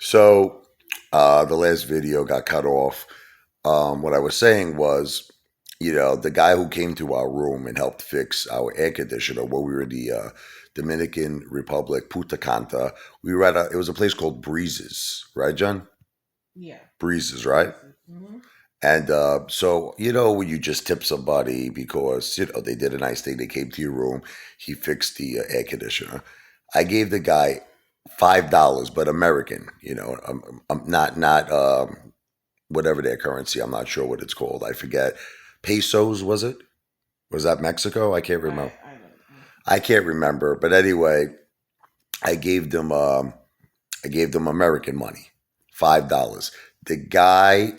So the last video got cut off. What I was saying was, the guy who came to our room and helped fix our air conditioner when we were in the Dominican Republic, Punta Cana. We were it was a place called Breezes, right, John? Yeah. Breezes, right? Mm-hmm. And so, when you just tip somebody because, they did a nice thing, they came to your room, he fixed the air conditioner. I gave the guy $5, but American, not whatever their currency. I'm not sure what it's called. I forget. Pesos, was it? Was that Mexico? I can't remember. I don't know. I can't remember. But anyway, I gave them American money, $5. The guy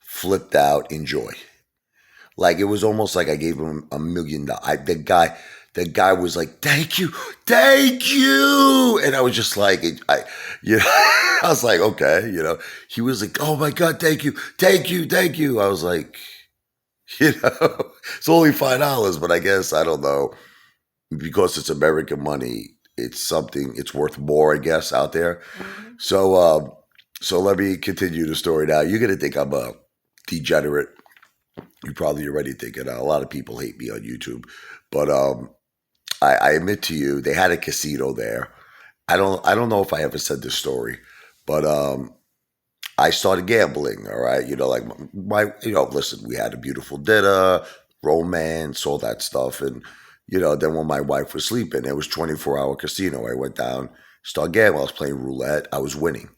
flipped out in joy. Like it was almost like I gave him $1 million. The guy was like, thank you," and I was just like, I was like, okay. He was like, "Oh my God, thank you, thank you, thank you." I was like, it's only $5, but I guess I don't know because it's American money. It's something. It's worth more, I guess, out there. Mm-hmm. So let me continue the story now. You're gonna think I'm a degenerate. You're probably already thinking a lot of people hate me on YouTube, but I admit to you, they had a casino there. I don't know if I ever said this story, but I started gambling. All right, like listen, we had a beautiful dinner, romance, all that stuff, and then when my wife was sleeping, it was 24-hour casino. I went down, started gambling. I was playing roulette. I was winning.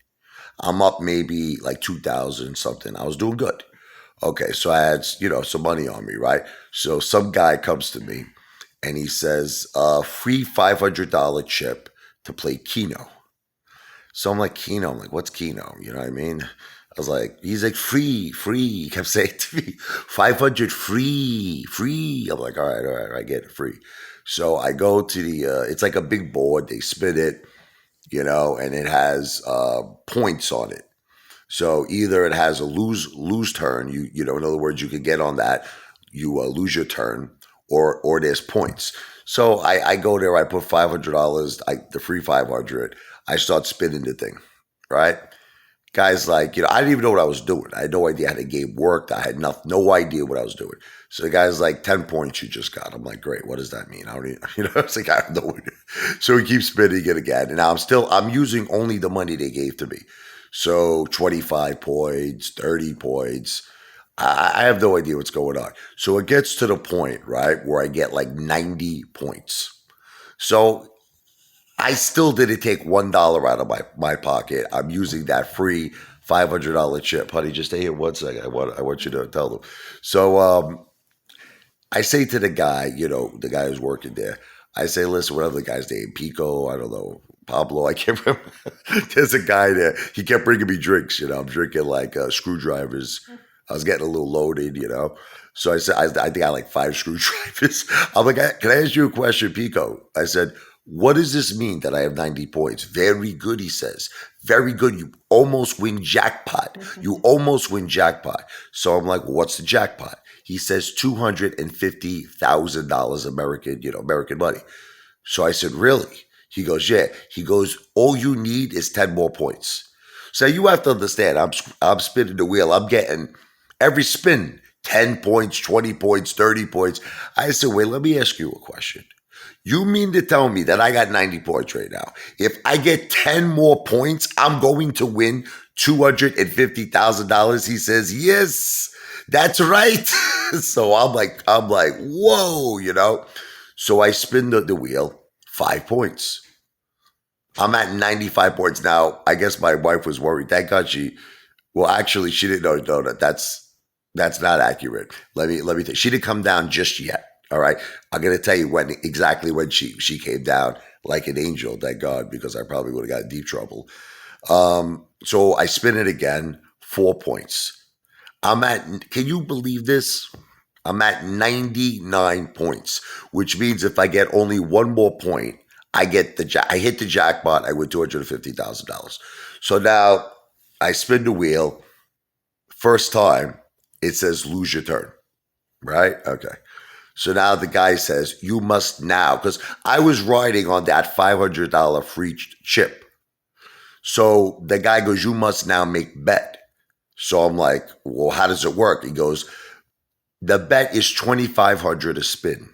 I'm up maybe like 2,000 something. I was doing good. Okay, so I had some money on me, right? So some guy comes to me and he says, free $500 chip to play Keno. So I'm like, Keno? I'm like, what's Keno? You know what I mean? I was like, he's like, free. He kept saying to me, 500 free. I'm like, all right, I get it, free. So I go to it's like a big board. They spin it, and it has points on it. So either it has a lose turn, in other words, you could get on that, you lose your turn, or there's points. So I go there, I put $500, the free 500, I start spinning the thing, right? Guys, like, I didn't even know what I was doing. I had no idea how the game worked. I had no idea what I was doing. So the guy's like, 10 points you just got. I'm like, great, what does that mean? I don't even, it's like, I have no idea. So he keeps spinning it again. And now I'm using only the money they gave to me. So 25 points, 30 points. I have no idea what's going on. So it gets to the point, right, where I get like 90 points. So I still didn't take $1 out of my pocket. I'm using that free $500 chip. Honey, just stay here 1 second. I want you to tell them. So I say to the guy, the guy who's working there, I say, listen, whatever the guy's name, Pico, I don't know, Pablo, I can't remember. There's a guy there. He kept bringing me drinks. I'm drinking like screwdrivers. I was getting a little loaded. So I said, I think I like 5 screwdrivers. I'm like, can I ask you a question, Pico? I said, what does this mean that I have 90 points? Very good, he says. Very good. You almost win jackpot. You almost win jackpot. So I'm like, well, what's the jackpot? He says $250,000 American money. So I said, really? He goes, yeah. He goes, all you need is 10 more points. So you have to understand, I'm spinning the wheel. I'm getting every spin, 10 points, 20 points, 30 points. I said, wait, let me ask you a question. You mean to tell me that I got 90 points right now? If I get 10 more points, I'm going to win $250,000? He says, yes, that's right. So I'm like, whoa. So I spin the wheel, 5 points. I'm at 95 points now. I guess my wife was worried. Thank God actually, she didn't know that's not accurate. Let me think. She didn't come down just yet. All right. I'm going to tell you exactly when she came down like an angel, thank God, because I probably would have got in deep trouble. So I spin it again, 4 points. Can you believe this? I'm at 99 points, which means if I get only one more point, I hit the jackpot. I win $250,000. So now I spin the wheel. First time, it says lose your turn, right? Okay. So now the guy says, you must now, because I was riding on that $500 free chip. So the guy goes, you must now make bet. So I'm like, well, how does it work? He goes, the bet is 2,500 a spin.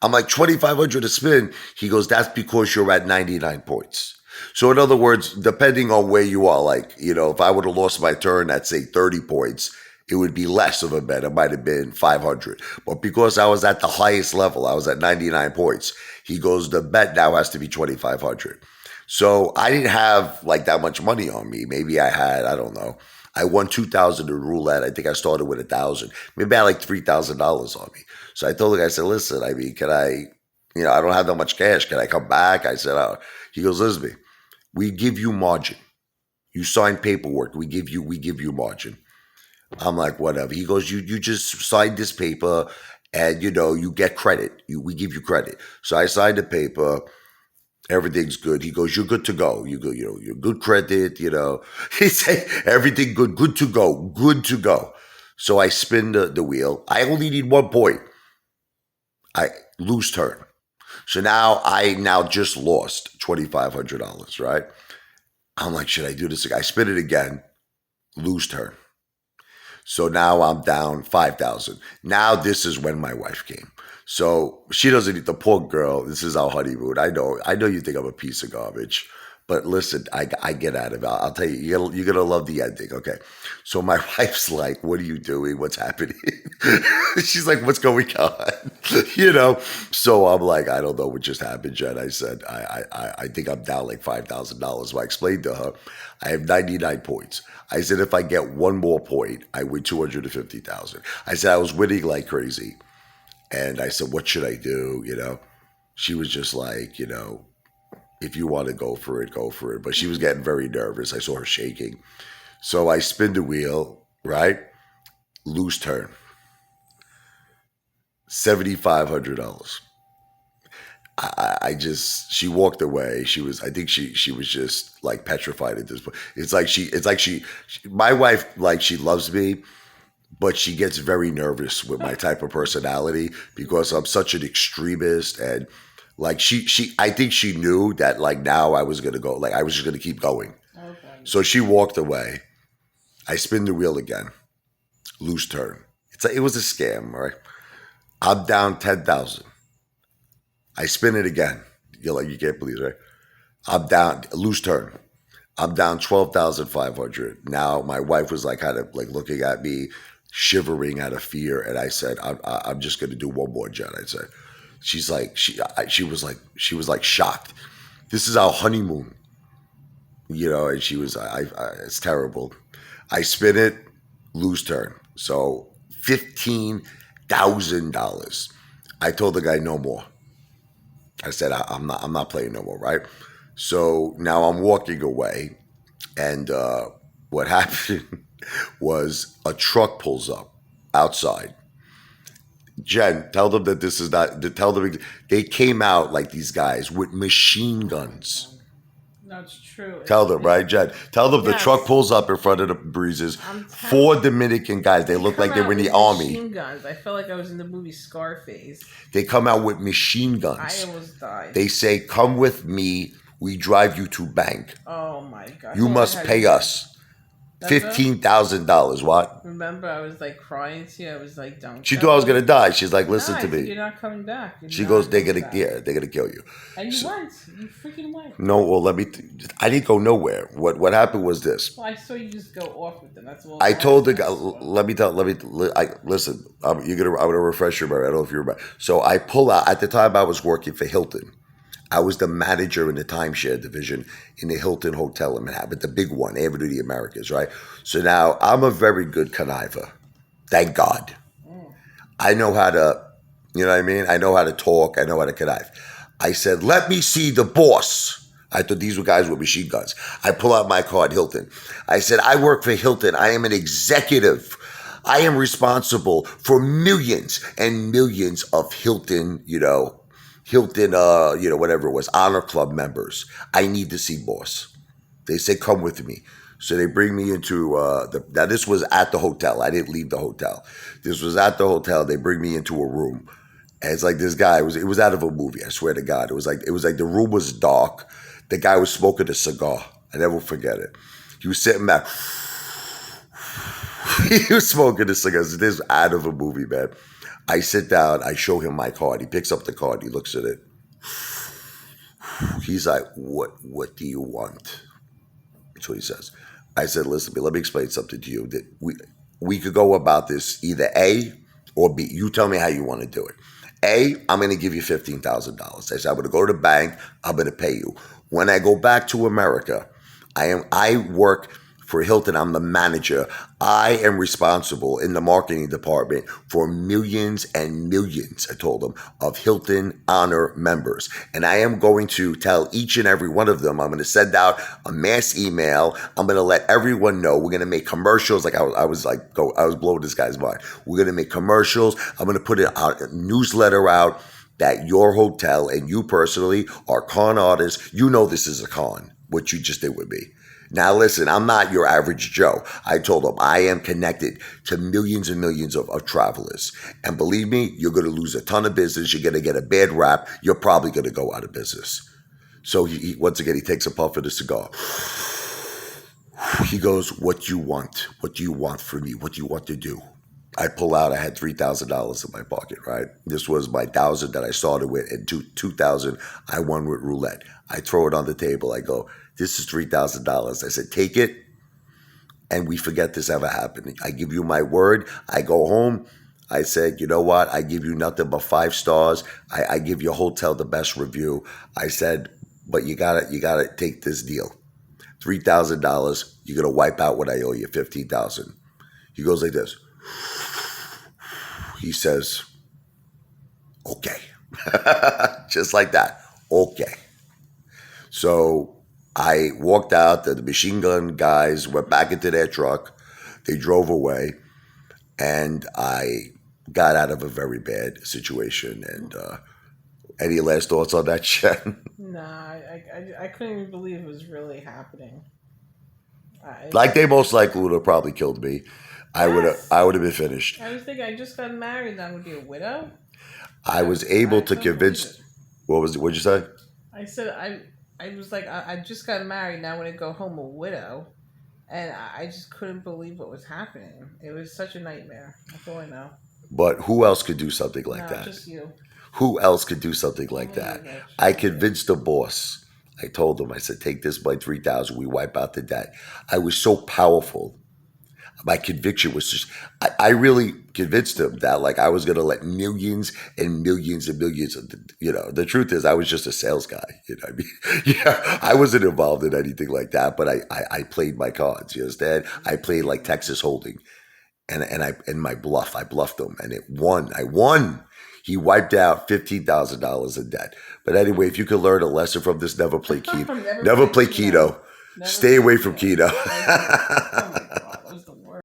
I'm like, 2,500 a spin? He goes, that's because you're at 99 points. So in other words, depending on where you are, like, if I would have lost my turn at say 30 points, it would be less of a bet. It might have been 500. But because I was at the highest level, I was at 99 points. He goes, the bet now has to be 2,500. So I didn't have like that much money on me. Maybe I had, I don't know. I won 2,000 in roulette. I think I started with 1,000. Maybe I had like $3,000 on me. So I told the guy, I said, listen, I mean, can I, I don't have that much cash. Can I come back? I said, he goes, listen to me. We give you margin. You sign paperwork. We give you margin. I'm like, whatever. He goes, you just sign this paper and, you get credit. We give you credit. So I signed the paper. Everything's good. He goes, you're good to go. You go, you're good credit, He said, everything good to go, good to go. So I spin the wheel. I only need 1 point. I lose turn. So I just lost $2,500, right? I'm like, should I do this again? I spin it again, lose turn. So now I'm down 5,000. Now this is when my wife came. So she doesn't eat the poor girl. This is our honeymoon. I know you think I'm a piece of garbage, but listen, I get out of it. I'll tell you, you're gonna love the ending. Okay. So my wife's like, what are you doing? What's happening? She's like, what's going on? So I'm like, I don't know what just happened, Jen. I said, I think I'm down like $5,000. So I explained to her, I have 99 points. I said, if I get one more point, I win 250,000. I said, I was winning like crazy. And I said, what should I do? She was just like, if you want to go for it, go for it. But she was getting very nervous. I saw her shaking. So I spin the wheel, right? Lose turn. $7,500. She walked away. I think she was just like petrified at this point. It's like my wife, like she loves me, but she gets very nervous with my type of personality because I'm such an extremist. And like I think she knew that like now I was going to go, like I was just going to keep going. Okay. So she walked away. I spin the wheel again, lose turn. It was a scam, right? I'm down 10,000. I spin it again. You're like, you can't believe it, right? I'm down, lose turn. I'm down 12,500. Now my wife was like kind of like looking at me, shivering out of fear, and I said, I'm just going to do one more, Jen. I said, she was like shocked. This is our honeymoon, and she was, it's terrible. I spin it, lose turn. So $15,000. I told the guy no more. I said, I'm not playing no more, right? So now I'm walking away, and what happened was a truck pulls up outside. Jen, tell them that this is not, tell them they came out like these guys with machine guns. That's true. Tell them, right, Jen? Tell them the truck pulls up in front of the Breezes. 4 Dominican guys. They look like they were in the army. Machine guns. I felt like I was in the movie Scarface. They come out with machine guns. I almost died. They say, come with me. We drive you to bank. Oh, my God. You must pay us $15,000. What? Remember, I was like crying to you. I was like, don't. She thought I was gonna die. She's like, listen to me. You're not coming back. She goes, they're gonna kill you. And you went. You freaking went. No, well, I didn't go nowhere. What happened was this. Well, I saw you just go off with them. That's all. I told the guy, listen. I'm gonna refresh your memory. I don't know if you remember. So I pull out. At the time, I was working for Hilton. I was the manager in the timeshare division in the Hilton Hotel in Manhattan, the big one, Avenue of the Americas, right? So now I'm a very good conniver. Thank God. I know how to, you know what I mean? I know how to talk. I know how to connive. I said, let me see the boss. I thought these were guys with machine guns. I pull out my card, Hilton. I said, I work for Hilton. I am an executive. I am responsible for millions and millions of Hilton, whatever it was, honor club members. I need to see boss. They say, come with me. So they bring me into, now this was at the hotel. I didn't leave the hotel. This was at the hotel. They bring me into a room. And it's like this guy, it was out of a movie. I swear to God. It was like the room was dark. The guy was smoking a cigar. I never forget it. He was sitting back. He was smoking the cigars. This is out of a movie, man. I sit down. I show him my card. He picks up the card. He looks at it. He's like, what do you want? That's what he says. I said, listen, let me explain something to you. That we could go about this either A or B. You tell me how you want to do it. A, I'm going to give you $15,000. I said, I'm going to go to the bank. I'm going to pay you. When I go back to America, I work for Hilton. I'm the manager. I am responsible in the marketing department for millions and millions, I told them, of Hilton Honor members. And I am going to tell each and every one of them, I'm going to send out a mass email. I'm going to let everyone know. We're going to make commercials. Like I was blowing this guy's mind. We're going to make commercials. I'm going to put a newsletter out that your hotel and you personally are con artists. You know this is a con, what you just did with me. Now listen, I'm not your average Joe. I told him I am connected to millions and millions of travelers. And believe me, you're going to lose a ton of business. You're going to get a bad rap. You're probably going to go out of business. So he once again, he takes a puff of the cigar. He goes, what do you want? What do you want from me? What do you want to do? I pull out, I had $3,000 in my pocket, right? This was my 1,000 that I started with, and 2,000 I won with roulette. I throw it on the table. I go, this is $3,000. I said, take it, and we forget this ever happened. I give you my word. I go home. I said, you know what? I give you nothing but 5 stars. I give your hotel the best review. I said, but you gotta take this deal. $3,000. You're gonna wipe out what I owe you, $15,000. He goes like this. He says, okay. Just like that. Okay. So I walked out. The machine gun guys went back into their truck. They drove away. And I got out of a very bad situation. And any last thoughts on that, Jen? Nah, I couldn't even believe it was really happening. Like they most likely would have probably killed me. Yes. I would have been finished. I was thinking, I just got married, and I'm going to be a widow? I was able to couldn't convince. believe it. What'd you say? I said, I was like, I just got married, now I'm going to go home a widow. And I just couldn't believe what was happening. It was such a nightmare. That's all I know. But who else could do something like No, that? just you. Who else could do something like Only that? you, Mitch. I convinced the boss. I told him, I said, take this by 3,000. We wipe out the debt. I was so powerful. My conviction was just, I really convinced him that like I was going to let millions and millions and millions of, the truth is I was just a sales guy. You know what I mean? Yeah, I wasn't involved in anything like that, but I played my cards. You understand? I played like Texas Hold'em. And my bluff, I bluffed him and it won. I won. He wiped out $15,000 in debt. But anyway, if you could learn a lesson from this, never play keto. Never play keto. Stay away from keto. Oh my God.